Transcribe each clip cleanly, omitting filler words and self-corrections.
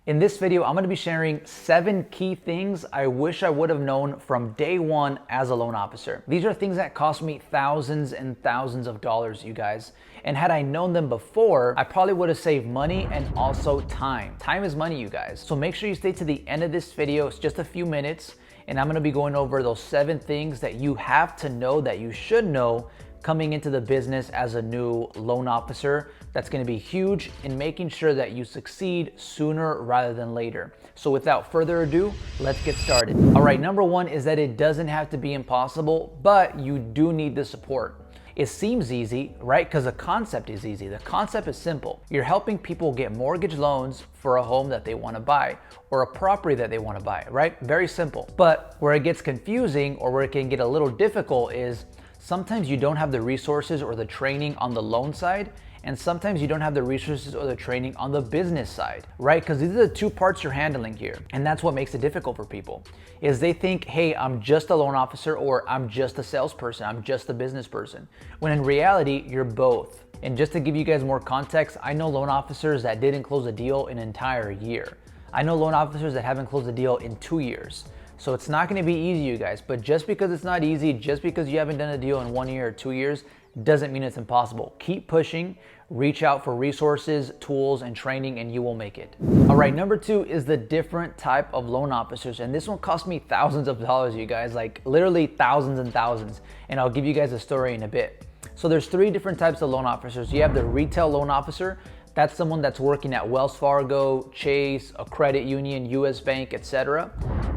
In this video, I'm gonna be sharing 7 key things I wish I would have known from day one as a loan officer. These are things that cost me thousands and thousands of dollars, you guys. And had I known them before, I probably would have saved money and also time. Time is money, you guys. So make sure you stay to the end of this video. It's just a few minutes, and I'm gonna be going over those 7 things that you have to know, that you should know, coming into the business as a new loan officer. That's gonna be huge in making sure that you succeed sooner rather than later. So without further ado, let's get started. All right, number 1 is that it doesn't have to be impossible, but you do need the support. It seems easy, right? Because the concept is easy. The concept is simple. You're helping people get mortgage loans for a home that they want to buy or a property that they want to buy, right? Very simple. But where it gets confusing or where it can get a little difficult is sometimes you don't have the resources or the training on the loan side, and sometimes you don't have the resources or the training on the business side, right? Because these are the 2 parts you're handling here. And that's what makes it difficult for people, is they think, hey, I'm just a loan officer, or I'm just a salesperson, I'm just a business person. When in reality, you're both. And just to give you guys more context, I know loan officers that didn't close a deal in an entire year. I know loan officers that haven't closed a deal in 2 years. So it's not gonna be easy, you guys, but just because it's not easy, just because you haven't done a deal in 1 year or 2 years, doesn't mean it's impossible. Keep pushing, reach out for resources, tools, and training, and you will make it. All right, number 2 is the different type of loan officers. And this one cost me thousands of dollars, you guys, like literally thousands and thousands. And I'll give you guys a story in a bit. So there's 3 different types of loan officers. You have the retail loan officer. That's someone that's working at Wells Fargo, Chase, a credit union, US Bank, etc.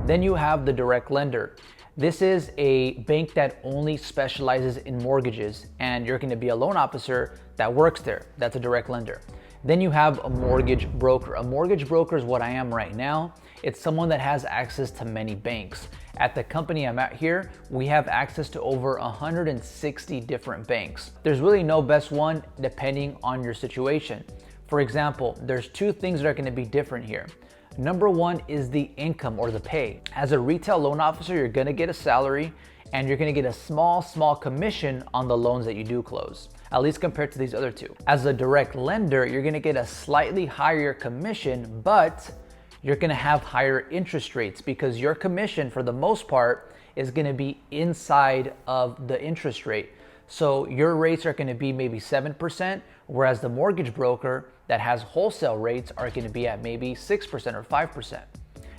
Then you have the direct lender. This is a bank that only specializes in mortgages, and you're going to be a loan officer that works there. That's a direct lender. Then you have a mortgage broker. A mortgage broker is what I am right now. It's someone that has access to many banks. At the company I'm at here, we have access to over 160 different banks. There's really no best one depending on your situation. For example, there's 2 things that are going to be different here. Number 1 is the income or the pay. As a retail loan officer, you're gonna get a salary and you're gonna get a small commission on the loans that you do close, at least compared to these other 2. As a direct lender, you're gonna get a slightly higher commission, but you're gonna have higher interest rates because your commission, for the most part, is gonna be inside of the interest rate. So your rates are gonna be maybe 7%, whereas the mortgage broker that has wholesale rates are gonna be at maybe 6% or 5%.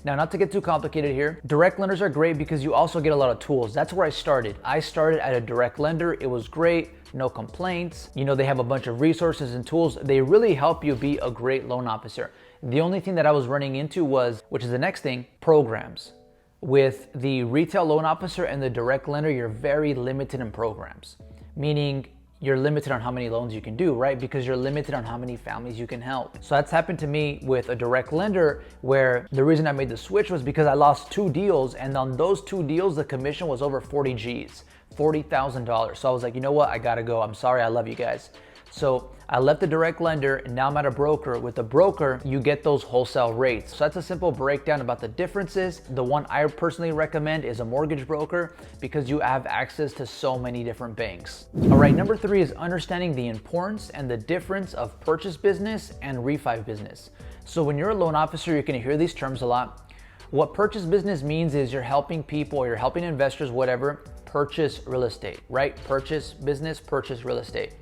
Now, not to get too complicated here, direct lenders are great because you also get a lot of tools. That's where I started. I started at a direct lender. It was great, no complaints. You know, they have a bunch of resources and tools. They really help you be a great loan officer. The only thing that I was running into was, which is the next thing, programs. With the retail loan officer and the direct lender, you're very limited in programs, meaning you're limited on how many loans you can do, right? Because you're limited on how many families you can help. So that's happened to me with a direct lender, where the reason I made the switch was because I lost 2 deals, and on those 2 deals, the commission was over 40 G's, $40,000. So I was like, you know what? I gotta go. I'm sorry, I love you guys. So I left the direct lender, and now I'm at a broker. With the broker, you get those wholesale rates. So that's a simple breakdown about the differences. The one I personally recommend is a mortgage broker because you have access to so many different banks. All right, number 3 is understanding the importance and the difference of purchase business and refi business. So when you're a loan officer, you're gonna hear these terms a lot. What purchase business means is you're helping people, you're helping investors, whatever, purchase real estate, right? Purchase business, purchase real estate.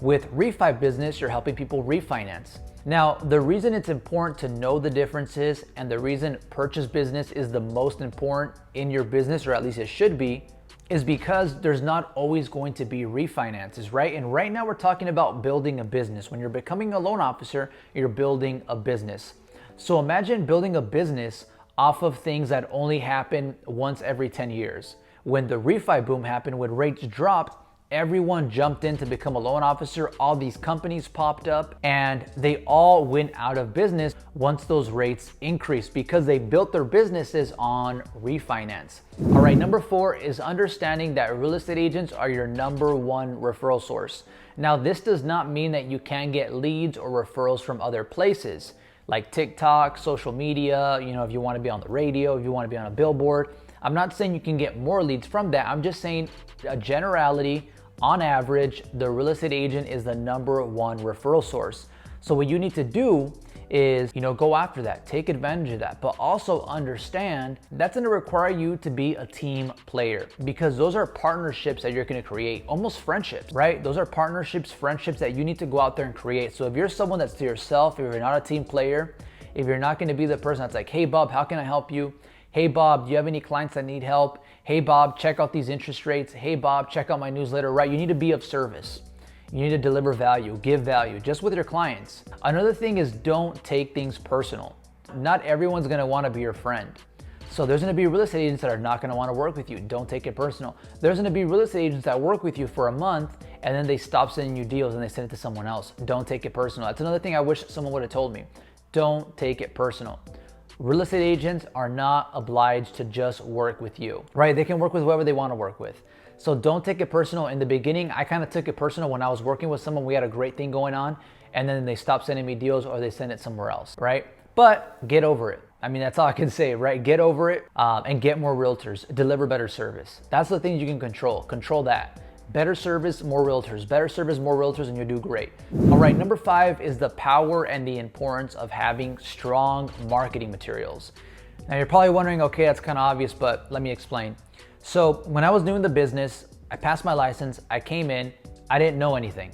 With refi business, you're helping people refinance. Now, the reason it's important to know the differences and the reason purchase business is the most important in your business, or at least it should be, is because there's not always going to be refinances, right? And right now we're talking about building a business. When you're becoming a loan officer, you're building a business. So imagine building a business off of things that only happen once every 10 years. When the refi boom happened, when rates dropped, everyone jumped in to become a loan officer. All these companies popped up and they all went out of business once those rates increased because they built their businesses on refinance. All right, number 4 is understanding that real estate agents are your number 1 referral source. Now, this does not mean that you can't get leads or referrals from other places like TikTok, social media, you know, if you want to be on the radio, if you want to be on a billboard. I'm not saying you can get more leads from that. I'm just saying a generality. On average, the real estate agent is the number 1 referral source. So what you need to do is, go after that, take advantage of that, but also understand that's going to require you to be a team player, because those are partnerships that you're going to create, almost friendships, right? Those are partnerships, friendships that you need to go out there and create. So if you're someone that's to yourself, if you're not a team player, if you're not going to be the person that's like, hey Bob, how can I help you? Hey Bob, do you have any clients that need help? Hey Bob, check out these interest rates. Hey Bob, check out my newsletter, right? You need to be of service. You need to deliver value, give value, just with your clients. Another thing is, don't take things personal. Not everyone's gonna wanna be your friend. So there's gonna be real estate agents that are not gonna wanna work with you. Don't take it personal. There's gonna be real estate agents that work with you for a month and then they stop sending you deals and they send it to someone else. Don't take it personal. That's another thing I wish someone would have told me. Don't take it personal. Real estate agents are not obliged to just work with you, right? They can work with whoever they wanna work with. So don't take it personal. In the beginning, I kind of took it personal when I was working with someone. We had a great thing going on and then they stopped sending me deals or they send it somewhere else, right? But get over it. I mean, that's all I can say, right? Get over it and get more realtors, deliver better service. That's the things you can control. Control that. Better service, more realtors. Better service, more realtors, and you'll do great. All right, number 5 is the power and the importance of having strong marketing materials. Now you're probably wondering, okay, that's kind of obvious, but let me explain. So when I was doing the business, I passed my license, I came in, I didn't know anything,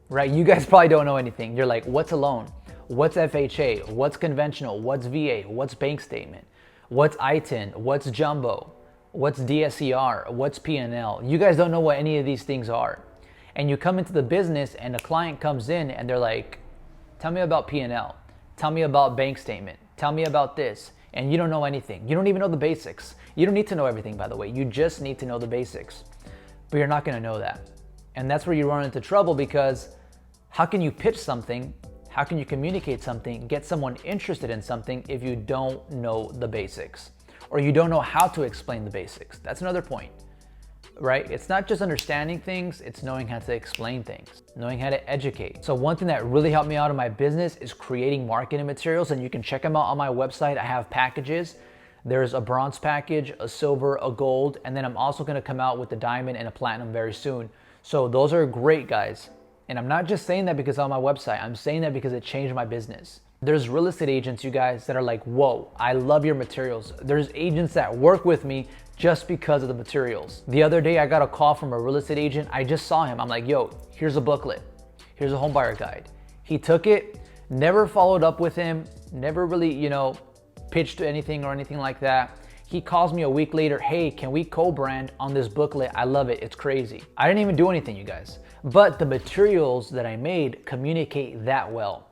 right? You guys probably don't know anything. You're like, what's a loan? What's FHA? What's conventional? What's VA? What's bank statement? What's ITIN? What's jumbo? What's DSCR? What's P&L? You guys don't know what any of these things are. And you come into the business and a client comes in and they're like, tell me about P&L. Tell me about bank statement. Tell me about this. And you don't know anything. You don't even know the basics. You don't need to know everything, by the way. You just need to know the basics. But you're not going to know that. And that's where you run into trouble, because how can you pitch something? How can you communicate something, get someone interested in something if you don't know the basics? Or you don't know how to explain the basics? That's another point, right? It's not just understanding things, it's knowing how to explain things, knowing how to educate. So one thing that really helped me out in my business is creating marketing materials, and you can check them out on my website. I have packages. There's a bronze package, a silver, a gold, and then I'm also gonna come out with the diamond and a platinum very soon. So those are great, guys. And I'm not just saying that because on my website, I'm saying that because it changed my business. There's real estate agents, you guys, that are like, whoa, I love your materials. There's agents that work with me just because of the materials. The other day, I got a call from a real estate agent. I just saw him. I'm like, yo, here's a booklet. Here's a home buyer guide. He took it, never followed up with him, never really, pitched anything or anything like that. He calls me a week later, hey, can we co-brand on this booklet? I love it, it's crazy. I didn't even do anything, you guys. But the materials that I made communicate that well.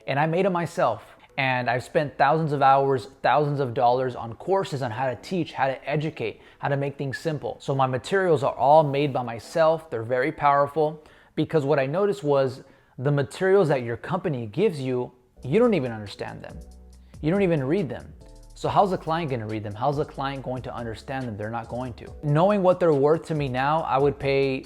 And I made them myself. And I've spent thousands of hours, thousands of dollars on courses on how to teach, how to educate, how to make things simple. So my materials are all made by myself. They're very powerful, because what I noticed was the materials that your company gives you, you don't even understand them. You don't even read them. So how's the client going to read them? How's the client going to understand them? They're not going to. Knowing what they're worth to me now, I would pay,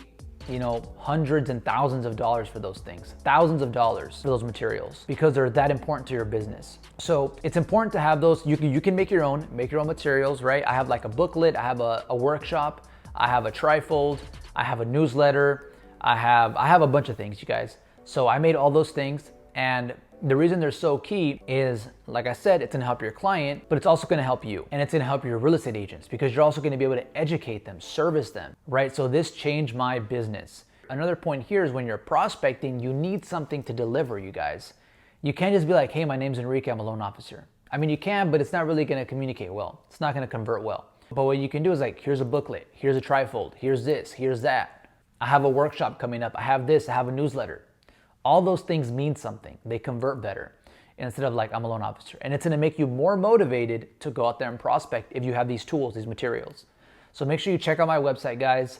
hundreds and thousands of dollars for those things, thousands of dollars for those materials, because they're that important to your business. So it's important to have those. You can make your own materials, right? I have like a booklet, I have a workshop, I have a trifold, I have a newsletter, I have a bunch of things, you guys. So I made all those things, and the reason they're so key is, like I said, it's gonna help your client, but it's also gonna help you. And it's gonna help your real estate agents, because you're also gonna be able to educate them, service them, right? So this changed my business. Another point here is, when you're prospecting, you need something to deliver, you guys. You can't just be like, hey, my name's Enrique, I'm a loan officer. I mean, you can, but it's not really gonna communicate well. It's not gonna convert well. But what you can do is like, here's a booklet, here's a trifold, here's this, here's that. I have a workshop coming up, I have this, I have a newsletter. All those things mean something. They convert better instead of like, I'm a loan officer. And it's gonna make you more motivated to go out there and prospect if you have these tools, these materials. So make sure you check out my website, guys.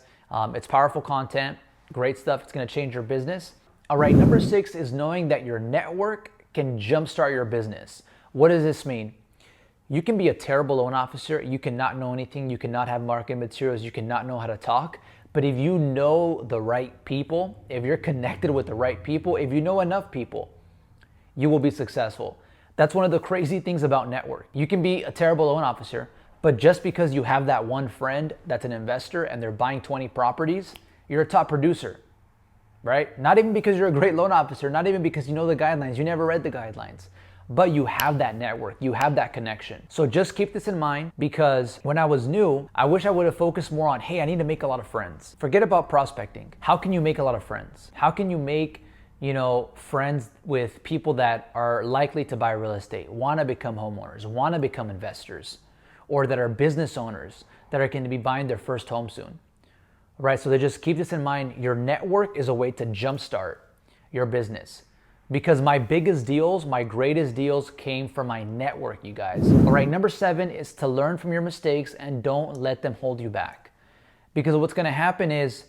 It's powerful content, great stuff. It's gonna change your business. All right, number 6 is knowing that your network can jumpstart your business. What does this mean? You can be a terrible loan officer. You cannot know anything. You cannot have marketing materials. You cannot know how to talk. But if you know the right people, if you're connected with the right people, if you know enough people, you will be successful. That's one of the crazy things about network. You can be a terrible loan officer, but just because you have that one friend that's an investor and they're buying 20 properties, you're a top producer, right? Not even because you're a great loan officer, not even because you know the guidelines. You never read the guidelines. but you have that network, you have that connection. So just keep this in mind, because when I was new, I wish I would have focused more on, hey, I need to make a lot of friends. Forget about prospecting. How can you make a lot of friends? How can you make friends with people that are likely to buy real estate, want to become homeowners, want to become investors, or that are business owners that are going to be buying their first home soon, right? So they just keep this in mind. Your network is a way to jumpstart your business, because my biggest deals, my greatest deals came from my network, you guys. All right, number 7 is to learn from your mistakes and don't let them hold you back. Because what's going to happen is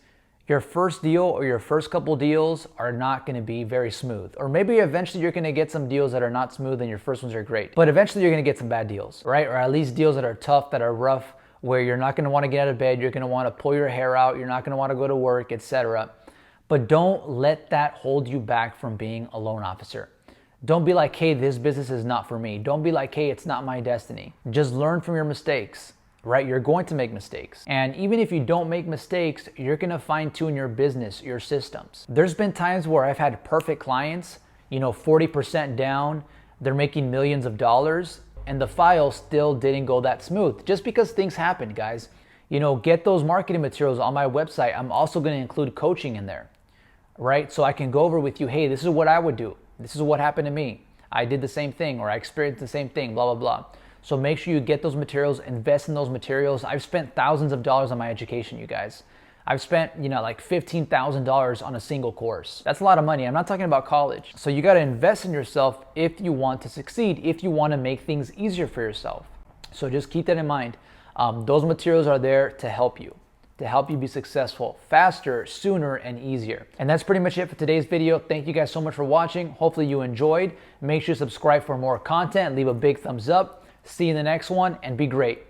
your first deal or your first couple deals are not going to be very smooth. Or maybe eventually you're going to get some deals that are not smooth and your first ones are great. But eventually you're going to get some bad deals, right? Or at least deals that are tough, that are rough, where you're not going to want to get out of bed, you're going to want to pull your hair out, you're not going to want to go to work, etc. But don't let that hold you back from being a loan officer. Don't be like, hey, this business is not for me. Don't be like, hey, it's not my destiny. Just learn from your mistakes. Right? You're going to make mistakes. And even if you don't make mistakes, you're going to fine tune your business, your systems. There's been times where I've had perfect clients, 40% down, they're making millions of dollars, and the file still didn't go that smooth. Just because things happen, guys. Get those marketing materials on my website. I'm also going to include coaching in there, right? So I can go over with you, hey, this is what I would do. This is what happened to me. I did the same thing, or I experienced the same thing, blah, blah, blah. So make sure you get those materials, invest in those materials. I've spent thousands of dollars on my education, you guys. I've spent, like $15,000 on a single course. That's a lot of money. I'm not talking about college. So you got to invest in yourself if you want to succeed, if you want to make things easier for yourself. So just keep that in mind. Those materials are there to help you be successful faster, sooner, and easier. And that's pretty much it for today's video. Thank you guys so much for watching. Hopefully you enjoyed. Make sure to subscribe for more content. Leave a big thumbs up. See you in the next one, and be great.